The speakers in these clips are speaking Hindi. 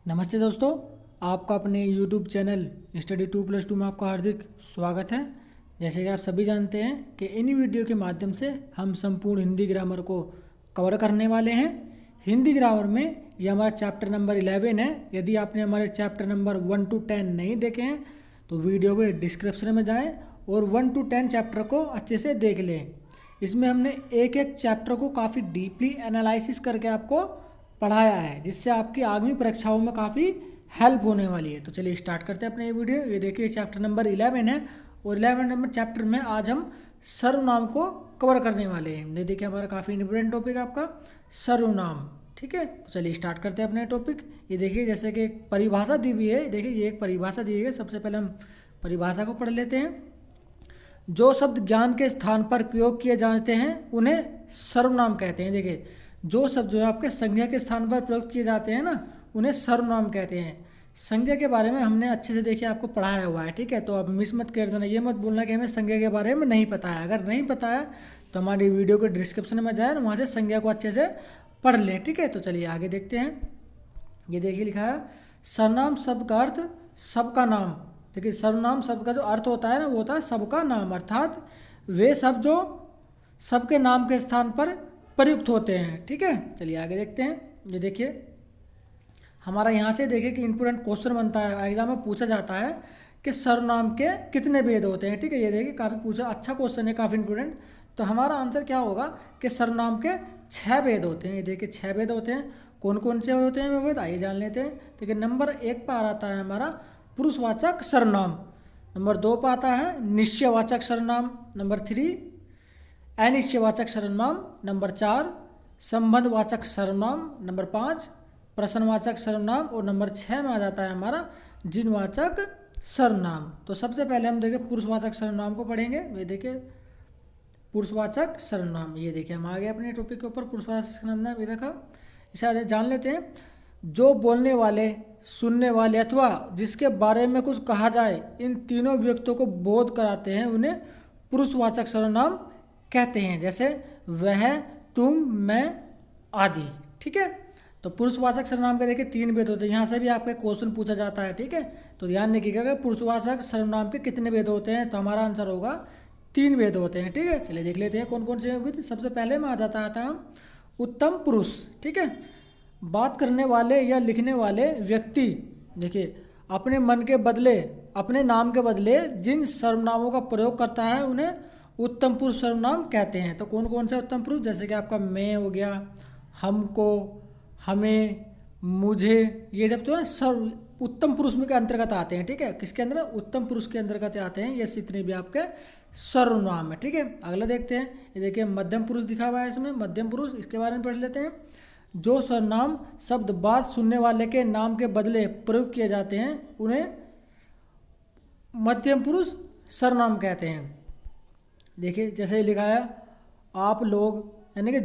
नमस्ते दोस्तों, आपका अपने YouTube चैनल स्टडी 2+2 में आपका हार्दिक स्वागत है। जैसे कि आप सभी जानते हैं कि इन वीडियो के माध्यम से हम संपूर्ण हिंदी ग्रामर को कवर करने वाले हैं। हिंदी ग्रामर में ये हमारा चैप्टर नंबर 11 है। यदि आपने हमारे चैप्टर नंबर 1 to 10 नहीं देखे हैं तो वीडियो के डिस्क्रिप्शन में जाएँ और 1 to 10 चैप्टर को अच्छे से देख लें। इसमें हमने एक एक चैप्टर को काफ़ी डीपली एनालिसिस करके आपको पढ़ाया है, जिससे आपकी आगामी परीक्षाओं में काफ़ी हेल्प होने वाली है। तो चलिए स्टार्ट करते हैं अपने ये वीडियो। ये देखिए चैप्टर नंबर 11 है और 11 नंबर चैप्टर में आज हम सर्वनाम को कवर करने वाले हैं। ये देखिए हमारा काफ़ी इंपॉर्टेंट टॉपिक है आपका सर्वनाम। ठीक है, तो चलिए स्टार्ट करते हैं अपने टॉपिक। ये देखिए जैसे कि एक परिभाषा दी हुई है। देखिए ये एक परिभाषा दी है। सबसे पहले हम परिभाषा को पढ़ लेते हैं। जो शब्द ज्ञान के स्थान पर प्रयोग किए जाते हैं उन्हें सर्वनाम कहते हैं। देखिए जो शब्द जो है आपके संज्ञा के स्थान पर प्रयोग किए जाते हैं ना, उन्हें सर्वनाम कहते हैं। संज्ञा के बारे में हमने अच्छे से देखिए आपको पढ़ाया हुआ है। ठीक है, तो अब मिस मत कर देना, ये मत बोलना कि हमें संज्ञा के बारे में नहीं पता है। अगर नहीं पता है तो हमारी वीडियो के डिस्क्रिप्शन में जाए ना, वहाँ से संज्ञा को अच्छे से पढ़ लें। ठीक है, तो चलिए आगे देखते हैं। ये देखिए लिखा है सर्वनाम शब्द का अर्थ सबका नाम। देखिए सर्वनाम शब्द का जो अर्थ होता है ना, वो होता है सबका नाम, अर्थात वे शब्द जो सबके नाम के स्थान पर प्रयुक्त होते हैं। ठीक है, चलिए आगे देखते हैं। ये देखिए हमारा यहाँ से देखिए कि इंपॉर्टेंट क्वेश्चन बनता है, एग्जाम में पूछा जाता है कि सर्वनाम के कितने भेद होते हैं। ठीक है, ये देखिए काफ़ी पूछा, अच्छा क्वेश्चन है, काफ़ी इंपॉर्टेंट। तो हमारा आंसर क्या होगा कि सर्वनाम के 6 भेद होते हैं। ये देखिए 6 भेद होते हैं। कौन कौन से होते हैं भेद, आइए जान लेते हैं। देखिए नंबर 1 पर आता है हमारा पुरुषवाचक सर्वनाम। नंबर 2 पर आता है निश्चयवाचक सर्वनाम। नंबर 3 अनिश्चयवाचक सर्वनाम। नंबर 4 संबंधवाचक सर्वनाम। नंबर 5 प्रश्नवाचक सर्वनाम। और नंबर 6 में आ जाता है हमारा जिनवाचक सर्वनाम। तो सबसे पहले हम देखें पुरुषवाचक सर्वनाम को पढ़ेंगे। ये देखिए पुरुषवाचक सर्वनाम, ये देखिए हम आ गए अपने टॉपिक के ऊपर। पुरुषवाचक सर्वनाम ये रखा, इसे जान लेते हैं। जो बोलने वाले, सुनने वाले अथवा जिसके बारे में कुछ कहा जाए, इन तीनों व्यक्तियों को बोध कराते हैं, उन्हें पुरुषवाचक सर्वनाम कहते हैं। जैसे वह, तुम, मैं आदि। ठीक है, तो पुरुषवाचक सर्वनाम के देखिए 3 भेद होते हैं। यहाँ से भी आपका क्वेश्चन पूछा जाता है। ठीक है, तो ध्यान रखिएगा कि पुरुषवाचक सर्वनाम के कितने भेद होते हैं, तो हमारा आंसर होगा 3 भेद होते हैं। ठीक है, चलिए देख लेते हैं कौन कौन से भेद। सबसे पहले में आ जाता है उत्तम पुरुष। ठीक है, बात करने वाले या लिखने वाले व्यक्ति देखिए अपने मन के बदले, अपने नाम के बदले जिन सर्वनामों का प्रयोग करता है उन्हें उत्तम पुरुष सर्वनाम कहते हैं। तो कौन कौन से उत्तम पुरुष, जैसे कि आपका मैं हो गया, हमको, हमें, मुझे, ये जब तो है सर्व उत्तम पुरुष में के अंतर्गत आते हैं। ठीक है, किसके अंदर, उत्तम पुरुष के अंतर्गत आते हैं। ये जितने भी आपके सर्वनाम है। ठीक है, अगला देखते हैं। ये देखिए मध्यम पुरुष दिखा हुआ है इसमें, मध्यम पुरुष, इसके बारे में पढ़ लेते हैं। जो सर्वनाम शब्द बात सुनने वाले के नाम के बदले प्रयोग किए जाते हैं उन्हें मध्यम पुरुष सर्वनाम कहते हैं। देखिए जैसे लिखा है आप लोग, यानी कि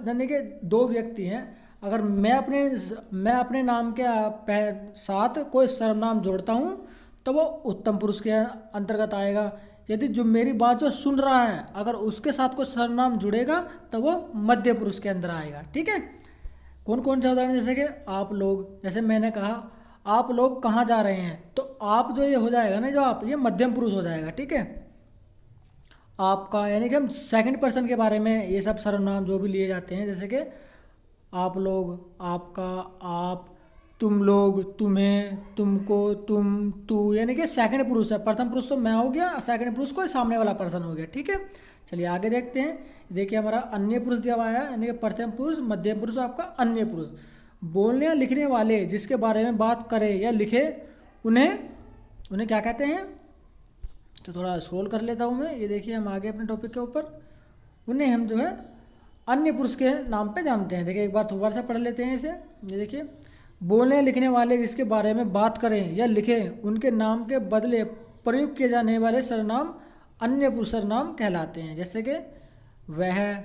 यानी कि 2 व्यक्ति हैं। अगर मैं अपने नाम के साथ कोई सर्वनाम जोड़ता हूँ तो वो उत्तम पुरुष के अंतर्गत आएगा। यदि जो मेरी बात जो सुन रहा है अगर उसके साथ कोई सर्वनाम जुड़ेगा तो वो मध्य पुरुष के अंदर आएगा। ठीक है, कौन कौन से उदाहरण, जैसे कि आप लोग, जैसे मैंने कहा आप लोग कहाँ जा रहे हैं, तो आप जो ये हो जाएगा ना, जो आप, ये मध्यम पुरुष हो जाएगा। ठीक है, आपका, यानी कि हम सेकंड पर्सन के बारे में ये सब सर्वनाम जो भी लिए जाते हैं, जैसे कि आप लोग, आपका, आप, तुम लोग, तुम्हें, तुमको, तुम, तू, यानी कि सेकंड पुरुष है। प्रथम पुरुष तो मैं हो गया, सेकंड पुरुष कोई सामने वाला पर्सन हो गया। ठीक है, चलिए आगे देखते हैं। देखिए हमारा अन्य पुरुष दिया हुआ है, यानी कि प्रथम पुरुष, मध्यम पुरुष, आपका अन्य पुरुष। बोलने या लिखने वाले जिसके बारे में बात करे या लिखे उन्हें क्या कहते हैं, तो थोड़ा स्क्रॉल कर लेता हूँ मैं। ये देखिए हम आगे अपने टॉपिक के ऊपर, उन्हें हम जो है अन्य पुरुष के नाम पे जानते हैं। देखिए एक बार दोबारा से पढ़ लेते हैं इसे। ये देखिए बोलने लिखने वाले जिसके बारे में बात करें या लिखें उनके नाम के बदले प्रयोग किए जाने वाले सर्वनाम अन्य पुरुष सर्वनाम कहलाते हैं। जैसे कि वह,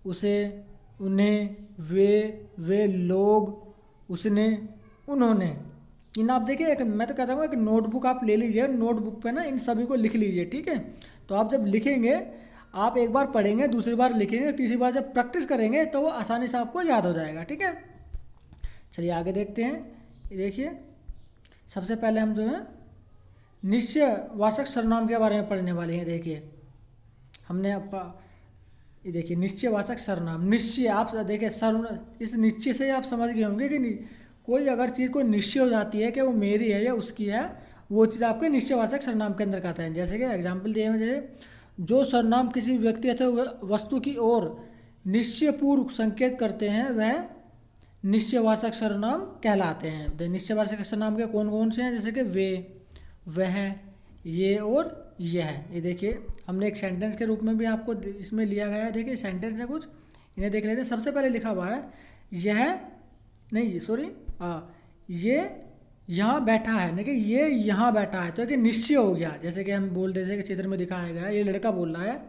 उसे, उन्हें, वे लोग, उसने, उन्होंने। इन आप देखिए एक, मैं तो कहता हूँ एक नोटबुक आप ले लीजिए, नोटबुक पे ना इन सभी को लिख लीजिए। ठीक है, तो आप जब लिखेंगे, आप एक बार पढ़ेंगे, दूसरी बार लिखेंगे, तीसरी बार जब प्रैक्टिस करेंगे तो वो आसानी से आपको याद हो जाएगा। ठीक है, चलिए आगे देखते हैं। ये देखिए सबसे पहले हम जो है निश्चयवाचक सर्वनाम के बारे में पढ़ने वाले हैं। देखिए हमने ये देखिए निश्चयवाचक सर्वनाम, निश्चय आप देखिए इस निश्चय से आप समझ गए होंगे कि कोई अगर चीज़ को निश्चय हो जाती है कि वो मेरी है या उसकी है, वो चीज़ आपके निश्चयवाचक सर्वनाम के अंदर आता है। जैसे कि एग्जाम्पल दिए हैं, जैसे जो सर्वनाम किसी व्यक्ति अथवा वस्तु की ओर निश्चयपूर्वक संकेत करते हैं वह निश्चयवाचक सर्वनाम कहलाते हैं। निश्चयवाचक सर्वनाम के कौन कौन से हैं, जैसे कि वे, वह, ये और यह। ये देखिए हमने एक सेंटेंस के रूप में भी आपको इसमें लिया गया है। देखिए सेंटेंस है कुछ, इन्हें देख लेते हैं। सबसे पहले लिखा हुआ है यह नहीं सॉरी ये यहाँ बैठा है, देखिए ये यहाँ बैठा है, तो कि निश्चय हो गया। जैसे कि हम बोल देते हैं कि चित्र में दिखाया गया है, ये लड़का बोल रहा है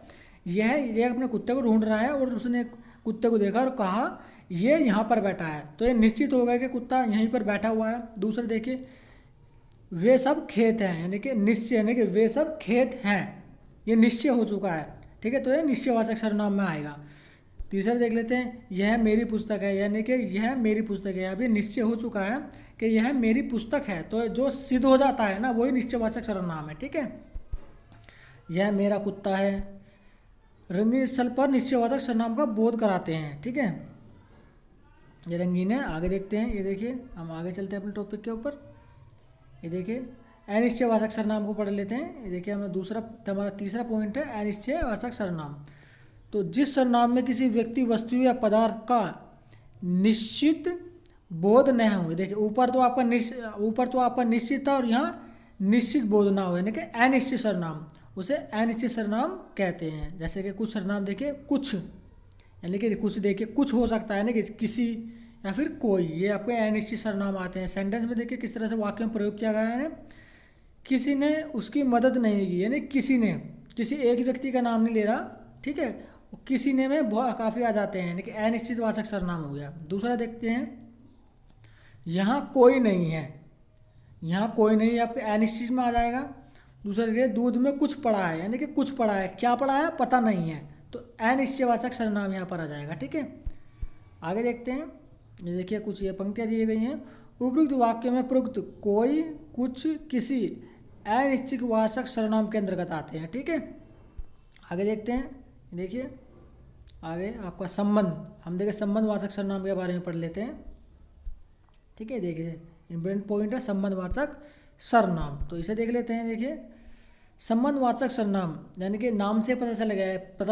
ये अपने कुत्ते को ढूंढ रहा है और उसने कुत्ते को देखा और कहा ये यहाँ पर बैठा है, तो ये निश्चित हो गया कि कुत्ता यहीं पर बैठा हुआ है। दूसरा देखिए वे सब खेत हैं, यानी कि निश्चय, यानी कि वे सब खेत हैं, ये निश्चय हो चुका है, ठीक है, तो ये निश्चयवाचक सर्वनाम में आएगा। तीसरा देख लेते हैं यह मेरी पुस्तक है, यानी कि यह मेरी पुस्तक है, अभी निश्चय हो चुका है कि यह मेरी पुस्तक है, तो जो सिद्ध हो जाता है ना वही निश्चयवाचक सर्वनाम है, ठीक है। यह मेरा कुत्ता है, रंगीन स्थल पर निश्चयवाचक सर्वनाम का बोध कराते हैं, ठीक है। ये रंगीन है, आगे देखते हैं। ये देखिए हम आगे चलते हैं अपने टॉपिक के ऊपर। ये देखिए अनिश्चयवाचक सर्वनाम को पढ़ लेते हैं। ये देखिए हमारा तीसरा पॉइंट है अनिश्चयवाचक सर्वनाम। तो जिस सर्वनाम में किसी व्यक्ति, वस्तु या पदार्थ का निश्चित बोध न हो, देखिए ऊपर तो आपका निश्चित था और यहाँ निश्चित बोध ना हो, यानी कि अनिश्चित सर्वनाम, उसे अनिश्चित सर्वनाम कहते हैं। जैसे कि कुछ सर्वनाम देखिए कुछ, यानी कि कुछ देखिए कुछ हो सकता है ना कि किसी या फिर कोई, ये आपके अनिश्चित सर्वनाम आते हैं। सेंटेंस में देखिए किस तरह से वाक्य में प्रयोग किया गया है, किसी ने उसकी मदद नहीं की, यानी किसी ने, किसी एक व्यक्ति का नाम नहीं ले रहा, ठीक है, किसी ने में बहुत काफ़ी आ जाते हैं, यानी कि अनिश्चितवाचक सर्वनाम हो गया। दूसरा देखते हैं यहाँ कोई नहीं है, यहाँ कोई नहीं है आपके अनिश्चित में आ जाएगा। दूसरा देखिए दूध में कुछ पड़ा है, यानी कि कुछ पड़ा है, क्या पड़ा है पता नहीं है, तो अनिश्चयवाचक सर्वनाम यहाँ पर आ जाएगा, ठीक है। आगे देखते हैं। ये देखिए कुछ ये पंक्तियाँ दी गई हैं। उपयुक्त वाक्य में प्रयुक्त कोई, कुछ, किसी अनिश्चयवाचक सर्वनाम के अंतर्गत आते हैं, ठीक है। आगे देखते हैं। देखिए आगे आपका संबंध, हम देखिए संबंधवाचक सर्वनाम के बारे में पढ़ लेते हैं, ठीक है। देखिए इम्पोर्टेंट पॉइंट है संबंधवाचक सर्वनाम, तो इसे देख लेते हैं। देखिए संबंधवाचक सर्वनाम यानी कि नाम से पता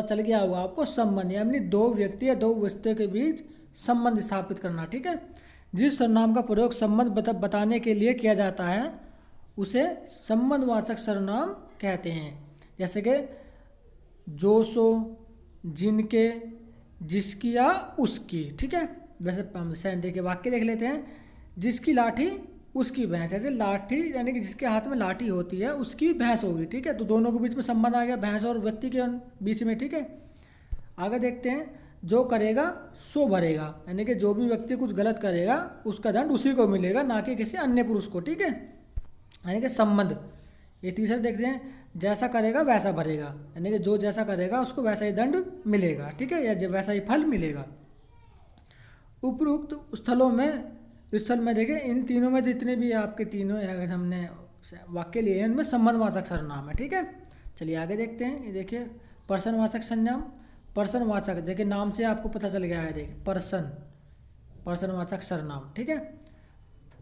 चल गया होगा आपको, संबंध यानी दो व्यक्ति या दो वस्तुओं के बीच संबंध स्थापित करना, ठीक है। जिस सर्वनाम का प्रयोग संबंध बताने के लिए किया जाता है उसे संबंधवाचक सर्वनाम कहते हैं। जैसे कि जो, सो, जिनके, जिसकी या उसकी, ठीक है। वैसे हम देखिए वाक्य देख लेते हैं। जिसकी लाठी उसकी भैंस, ऐसे लाठी यानी कि जिसके हाथ में लाठी होती है उसकी भैंस होगी, ठीक है, तो दोनों के बीच में संबंध आ गया, भैंस और व्यक्ति के बीच में, ठीक है। आगे देखते हैं। जो करेगा सो भरेगा, यानी कि जो भी व्यक्ति कुछ गलत करेगा उसका दंड उसी को मिलेगा, ना कि किसी अन्य पुरुष को, ठीक है, यानी कि संबंध। ये तीसरा देखते हैं। जैसा करेगा वैसा भरेगा, यानी कि जो जैसा करेगा उसको वैसा ही दंड मिलेगा, ठीक है, या वैसा ही फल मिलेगा। उपरोक्त स्थल में देखें, इन तीनों में जितने भी आपके तीनों अगर हमने वाक्य लिए हैं उनमें संबंधवाचक सर्वनाम है, ठीक है। चलिए आगे देखते हैं। ये देखिए पर्सनवाचक सर्वनाम, पर्सनवाचक, देखिए नाम से आपको पता चल गया है, देखिए पर्सनवाचक सर्वनाम, ठीक है।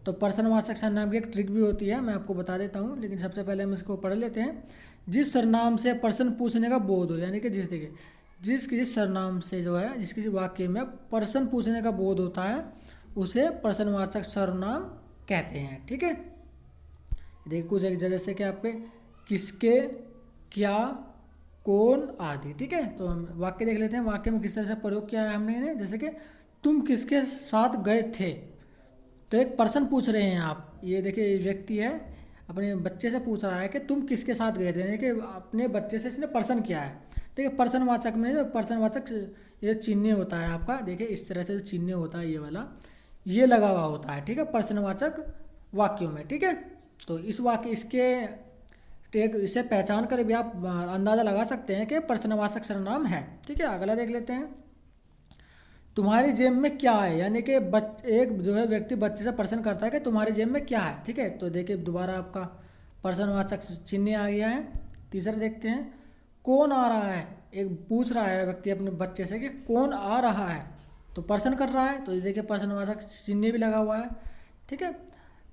तो पर्सनवाचक सर्वनाम की एक ट्रिक भी होती है, मैं आपको बता देता हूँ, लेकिन सबसे पहले हम इसको पढ़ लेते हैं। जिस सर्वनाम से पर्सन पूछने का बोध हो, यानी कि जिस सर्वनाम से जो है जिस किसी वाक्य में पर्सन पूछने का बोध होता है उसे पर्सनवाचक सर्वनाम कहते हैं, ठीक है। देखिए कुछ एक जैसे कि आपके किसके, क्या, कौन आदि, ठीक है। तो हम वाक्य देख लेते हैं। वाक्य में किस तरह से प्रयोग किया है हमने इन्हें, जैसे कि तुम किसके साथ गए थे, तो एक पर्सन पूछ रहे हैं आप, ये देखिए व्यक्ति है अपने बच्चे से पूछ रहा है कि तुम किसके साथ गए थे, यानी कि अपने बच्चे से इसने पर्सन किया है। देखिए पर्सनवाचक में जो पर्सनवाचक ये चिन्ह होता है आपका, देखिए इस तरह से चिन्ह होता है, ये वाला ये लगा हुआ होता है, ठीक है, पर्सनवाचक वाक्यों में, ठीक है। तो इस वाक्य इसे पहचान कर भी आप अंदाज़ा लगा सकते हैं कि पर्सनवाचक सर्वनाम है, ठीक है। अगला देख लेते हैं। तुम्हारी जेब में क्या है, यानी कि एक जो है व्यक्ति बच्चे से प्रश्न करता है कि तुम्हारी जेब में क्या है। ठीक है, तो देखिए दोबारा आपका प्रश्नवाचक चिन्ह आ गया है। तीसरा देखते हैं, कौन आ रहा है। एक पूछ रहा है व्यक्ति अपने बच्चे से कि कौन आ रहा है, तो प्रश्न कर रहा है, तो ये देखिए प्रश्नवाचक चिन्ह भी लगा हुआ है। ठीक है,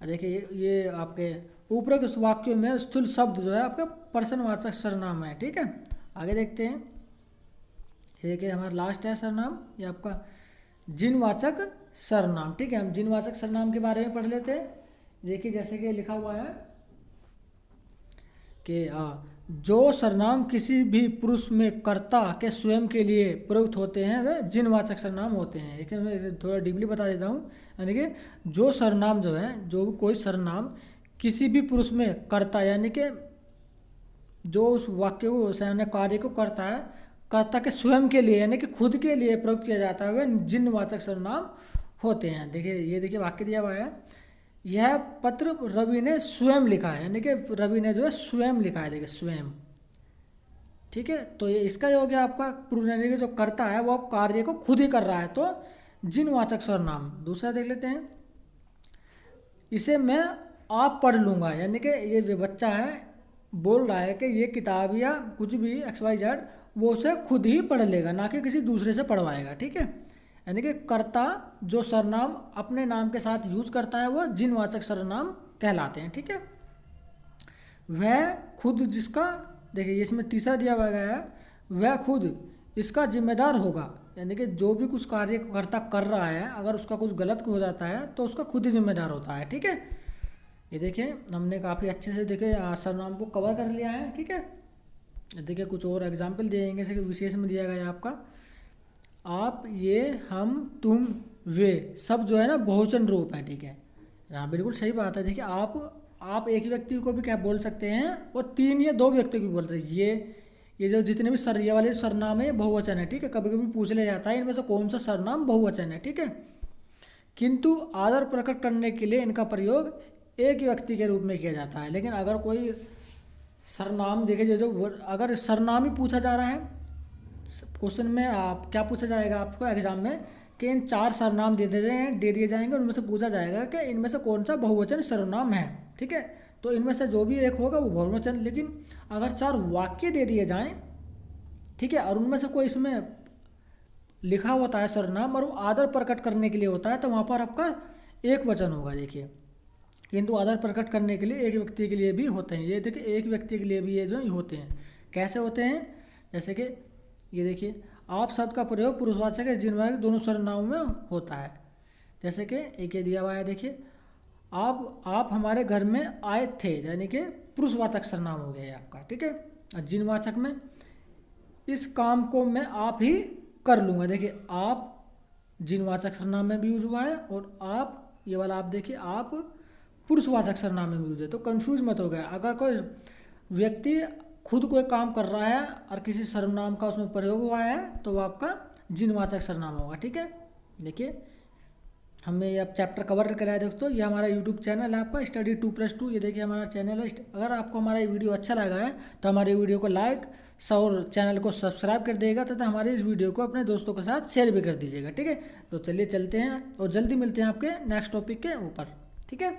देखिए ये आपके उपरोक्त वाक्यों में स्थूल शब्द जो है आपका प्रश्नवाचक सर्वनाम है। ठीक है, आगे देखते हैं। ये देखिए हमारा लास्ट है सर्वनाम, ये आपका जिनवाचक सर्वनाम। ठीक है, हम जिनवाचक सर्वनाम के बारे में पढ़ लेते हैं। देखिए जैसे कि लिखा हुआ है कि जो सर्वनाम किसी भी पुरुष में कर्ता के स्वयं के लिए प्रयुक्त होते हैं वे जिनवाचक सर्वनाम होते हैं। देखिए मैं थोड़ा डीपली बता देता हूँ, यानी कि जो सर्वनाम जो है, जो कोई सर्वनाम किसी भी पुरुष में कर्ता, यानी कि जो उस वाक्य को यानी कार्य को करता है, कर्ता के स्वयं के लिए यानी कि खुद के लिए प्रयुक्त किया जाता है, वे जिनवाचक सर्वनाम होते हैं। देखिए ये देखिए वाक्य दिया हुआ है, यह पत्र रवि ने स्वयं लिखा है, यानी कि रवि ने जो है स्वयं लिखा है। देखिए स्वयं, ठीक है, तो ये इसका जो हो गया आपका पूर्व, यानी कि जो करता है वो कार्य को खुद ही कर रहा है, तो जिनवाचक सर्वनाम। दूसरा देख लेते हैं, इसे मैं आप पढ़ लूँगा, यानी कि ये बच्चा है बोल रहा है कि ये किताब या कुछ भी XYZ वो उसे खुद ही पढ़ लेगा, ना कि किसी दूसरे से पढ़वाएगा। ठीक है, यानी कि कर्ता जो सर्वनाम अपने नाम के साथ यूज करता है वो जिनवाचक सर्वनाम कहलाते हैं। ठीक है, वह खुद जिसका, देखिए इसमें तीसरा दिया हुआ गया है, वह खुद इसका जिम्मेदार होगा, यानी कि जो भी कुछ कार्य कर्ता कर रहा है अगर उसका कुछ गलत हो जाता है तो उसका खुद ही जिम्मेदार होता है। ठीक है, ये देखिए हमने काफ़ी अच्छे से देखिए सर्वनाम को कवर कर लिया है। ठीक है, देखिए कुछ और एग्जाम्पल दिएंगे, जैसे कि विशेष में दिया गया है आपका, आप, ये, हम, तुम, वे सब जो है ना बहुवचन रूप है। ठीक है, हाँ बिल्कुल सही बात है। देखिए आप एक ही व्यक्ति को भी क्या बोल सकते हैं, वो तीन या दो व्यक्ति को भी बोल सकते हैं। ये जो जितने भी ये वाले सर्वनाम है बहुवचन है। ठीक है, कभी कभी पूछ लिया जाता है इनमें से कौन सा सर्वनाम बहुवचन है। ठीक है, किंतु आदर प्रकट करने के लिए इनका प्रयोग एक ही व्यक्ति के रूप में किया जाता है। लेकिन अगर कोई सर्वनाम देखिए, जो अगर सर्वनाम ही पूछा जा रहा है क्वेश्चन में, आप क्या पूछा जाएगा आपको एग्जाम में कि इन 4 सर्वनाम दे दिए जाएंगे, उनमें से पूछा जाएगा कि इनमें से कौन सा बहुवचन सर्वनाम है। ठीक है, तो इनमें से जो भी एक होगा वो बहुवचन। लेकिन अगर 4 वाक्य दे दिए जाएं, ठीक है, और उनमें से कोई इसमें लिखा होता है सर्वनाम और वो आदर प्रकट करने के लिए होता है, तो वहाँ पर आपका एक वचन होगा। देखिए, किंतु आदर प्रकट करने के लिए एक व्यक्ति के लिए भी होते हैं। ये देखिए एक व्यक्ति के लिए भी ये जो होते हैं, कैसे होते हैं, जैसे कि ये देखिए आप शब्द का प्रयोग पुरुषवाचक और जिनवाचक दोनों सर्वनामों में होता है। जैसे कि एक ये दिया हुआ है, देखिए आप हमारे घर में आए थे, यानी कि पुरुषवाचक सर्वनाम हो गया आपका। ठीक है, और जिनवाचक में इस काम को मैं आप ही कर लूँगा। देखिए आप जिनवाचक सर्वनाम में भी यूज हुआ है, और आप, ये वाला आप देखिए आप पुरुषवाचक सर्वनाम में भी यूज है। तो कंफ्यूज मत हो गया, अगर कोई व्यक्ति खुद कोई काम कर रहा है और किसी सर्वनाम का उसमें प्रयोग हुआ है तो वो आपका जिनवाचक सर्वनाम होगा। ठीक है, देखिए हमने ये अब चैप्टर कवर कराया दोस्तों। ये हमारा यूट्यूब चैनल है आपका स्टडी 2+2। ये देखिए हमारा चैनल है। अगर आपको हमारा ये वीडियो अच्छा लगा है तो हमारे वीडियो को लाइक और चैनल को सब्सक्राइब कर देगा, तथा हमारे इस वीडियो को अपने दोस्तों के साथ शेयर भी कर दीजिएगा। ठीक है, तो चलिए चलते हैं और जल्दी मिलते हैं आपके नेक्स्ट टॉपिक के ऊपर। ठीक है।